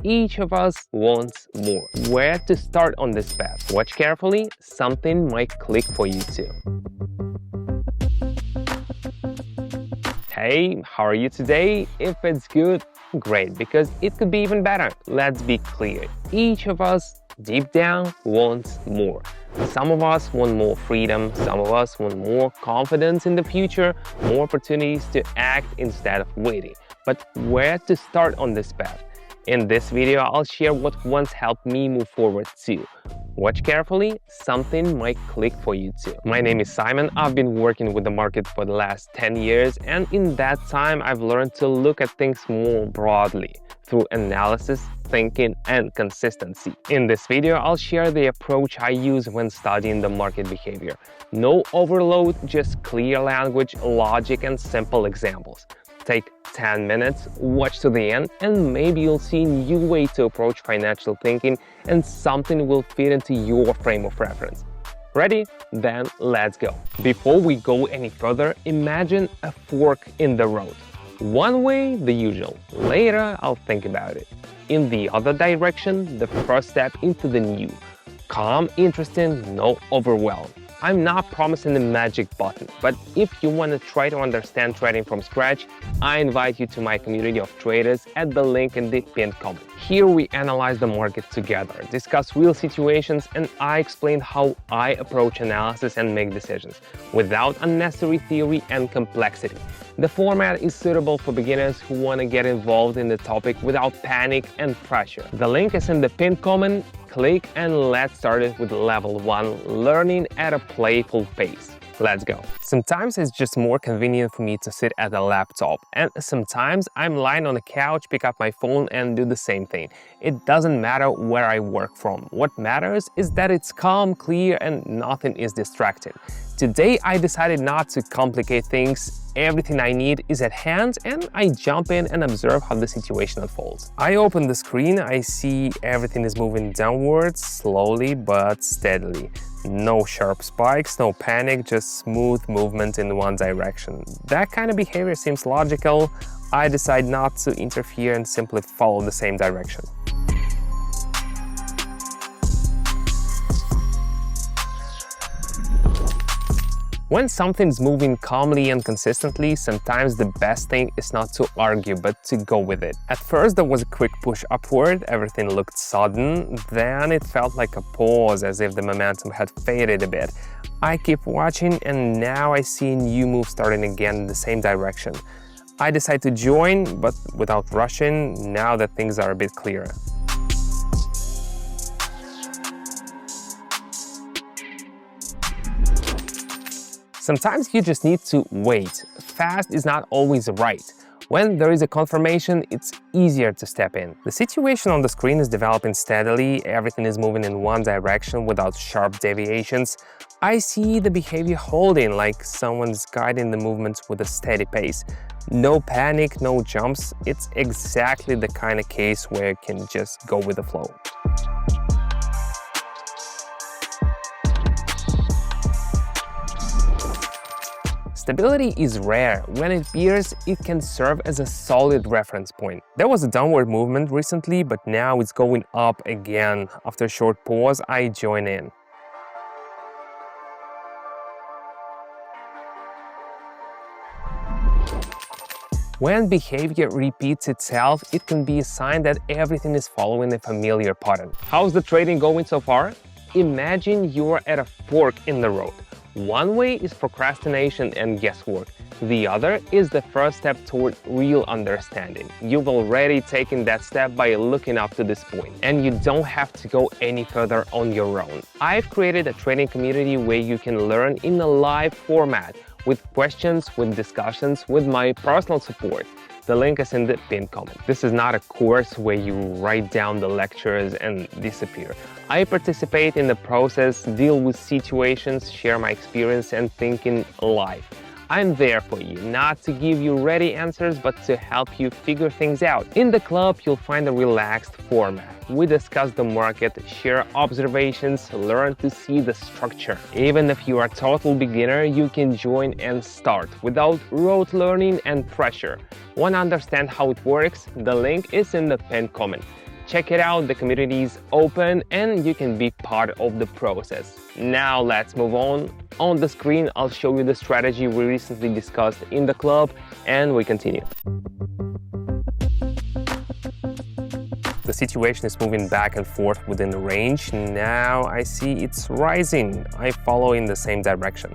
Each of us wants more. Where to start on this path? Watch carefully, something might click for you too. Hey, how are you today? If it's good, great, because it could be even better. Let's be clear. Each of us, deep down, wants more. Some of us want more freedom, some of us want more confidence in the future, more opportunities to act instead of waiting. But where to start on this path? In this video, I'll share what once helped me move forward too. Watch carefully, something might click for you too. My name is Simon. I've been working with the market for the last 10 years, and in that time, I've learned to look at things more broadly through analysis, thinking, and consistency. In this video, I'll share the approach I use when studying the market behavior. No overload, just clear language, logic, and simple examples. Take 10 minutes, watch to the end, and maybe you'll see a new way to approach financial thinking and something will fit into your frame of reference. Ready? Then let's go. Before we go any further, imagine a fork in the road. One way, the usual. Later, I'll think about it. In the other direction, the first step into the new. Calm, interesting, no overwhelm. I'm not promising a magic button, but if you want to try to understand trading from scratch, I invite you to my community of traders at the link in the pinned comment. Here we analyze the market together, discuss real situations, and I explain how I approach analysis and make decisions, without unnecessary theory and complexity. The format is suitable for beginners who want to get involved in the topic without panic and pressure. The link is in the pinned comment. Click and let's start it with level 1, learning at a playful pace. Let's go. Sometimes it's just more convenient for me to sit at a laptop, and sometimes I'm lying on the couch, pick up my phone and do the same thing. It doesn't matter where I work from. What matters is that it's calm, clear, and nothing is distracting. Today I decided not to complicate things. Everything I need is at hand, and I jump in and observe how the situation unfolds. I open the screen, I see everything is moving downwards, slowly but steadily. No sharp spikes, no panic, just smooth movement in one direction. That kind of behavior seems logical. I decide not to interfere and simply follow the same direction. When something's moving calmly and consistently, sometimes the best thing is not to argue, but to go with it. At first, there was a quick push upward, everything looked sudden, then it felt like a pause, as if the momentum had faded a bit. I keep watching, and now I see a new move starting again in the same direction. I decide to join, but without rushing, now that things are a bit clearer. Sometimes you just need to wait. Fast is not always right. When there is a confirmation, it's easier to step in. The situation on the screen is developing steadily, everything is moving in one direction without sharp deviations. I see the behavior holding, like someone's guiding the movements with a steady pace. No panic, no jumps. It's exactly the kind of case where you can just go with the flow. Stability is rare. When it appears, it can serve as a solid reference point. There was a downward movement recently, but now it's going up again. After a short pause, I join in. When behavior repeats itself, it can be a sign that everything is following a familiar pattern. How's the trading going so far? Imagine you're at a fork in the road. One way is procrastination and guesswork. The other is the first step toward real understanding. You've already taken that step by looking up to this point, and you don't have to go any further on your own. I've created a trading community where you can learn in a live format, with questions, with discussions, with my personal support. The link is in the pinned comment. This is not a course where you write down the lectures and disappear. I participate in the process, deal with situations, share my experience and thinking live. I'm there for you, not to give you ready answers, but to help you figure things out. In the club, you'll find a relaxed format. We discuss the market, share observations, learn to see the structure. Even if you are a total beginner, you can join and start without rote learning and pressure. Want to understand how it works? The link is in the pinned comment. Check it out, the community is open and you can be part of the process. Now let's move on. On the screen, I'll show you the strategy we recently discussed in the club, and we continue. The situation is moving back and forth within the range. Now I see it's rising. I follow in the same direction.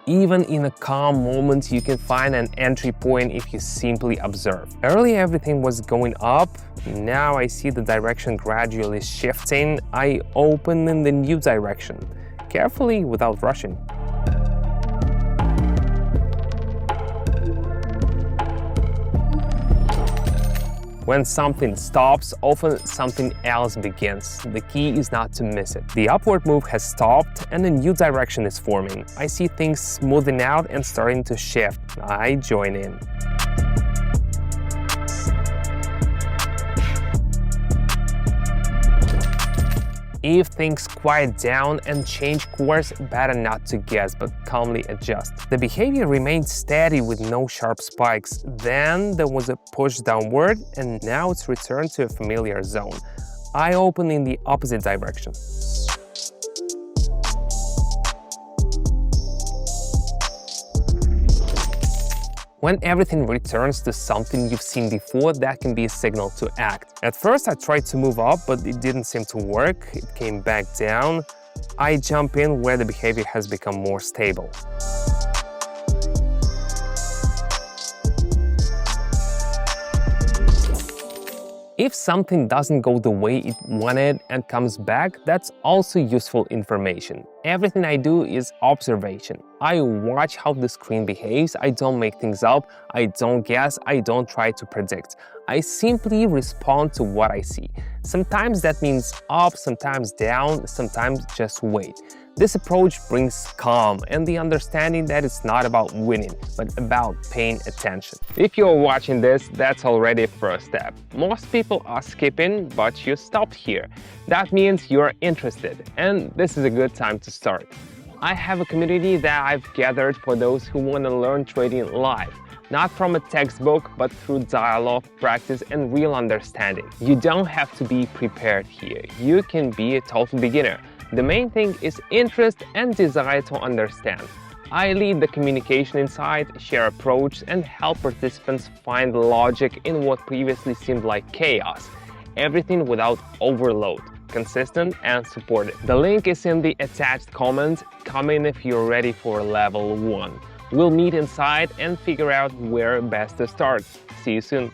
Even in a calm moment, you can find an entry point if you simply observe. Earlier, everything was going up. Now I see the direction gradually shifting. I open in the new direction, carefully without rushing. When something stops, often something else begins. The key is not to miss it. The upward move has stopped and a new direction is forming. I see things smoothing out and starting to shift. I join in. If things quiet down and change course, better not to guess, but calmly adjust. The behavior remained steady with no sharp spikes. Then there was a push downward, and now it's returned to a familiar zone. I open in the opposite direction. When everything returns to something you've seen before, that can be a signal to act. At first, I tried to move up, but it didn't seem to work. It came back down. I jump in where the behavior has become more stable. If something doesn't go the way it wanted and comes back, that's also useful information. Everything I do is observation. I watch how the screen behaves, I don't make things up, I don't guess, I don't try to predict. I simply respond to what I see. Sometimes that means up, sometimes down, sometimes just wait. This approach brings calm and the understanding that it's not about winning, but about paying attention. If you're watching this, that's already a first step. Most people are skipping, but you stopped here. That means you're interested, and this is a good time to start. I have a community that I've gathered for those who want to learn trading live. Not from a textbook, but through dialogue, practice, and real understanding. You don't have to be prepared here. You can be a total beginner. The main thing is interest and desire to understand. I lead the communication inside, share approach, and help participants find logic in what previously seemed like chaos. Everything without overload, consistent and supportive. The link is in the attached comment. Come in if you're ready for level 1. We'll meet inside and figure out where best to start. See you soon.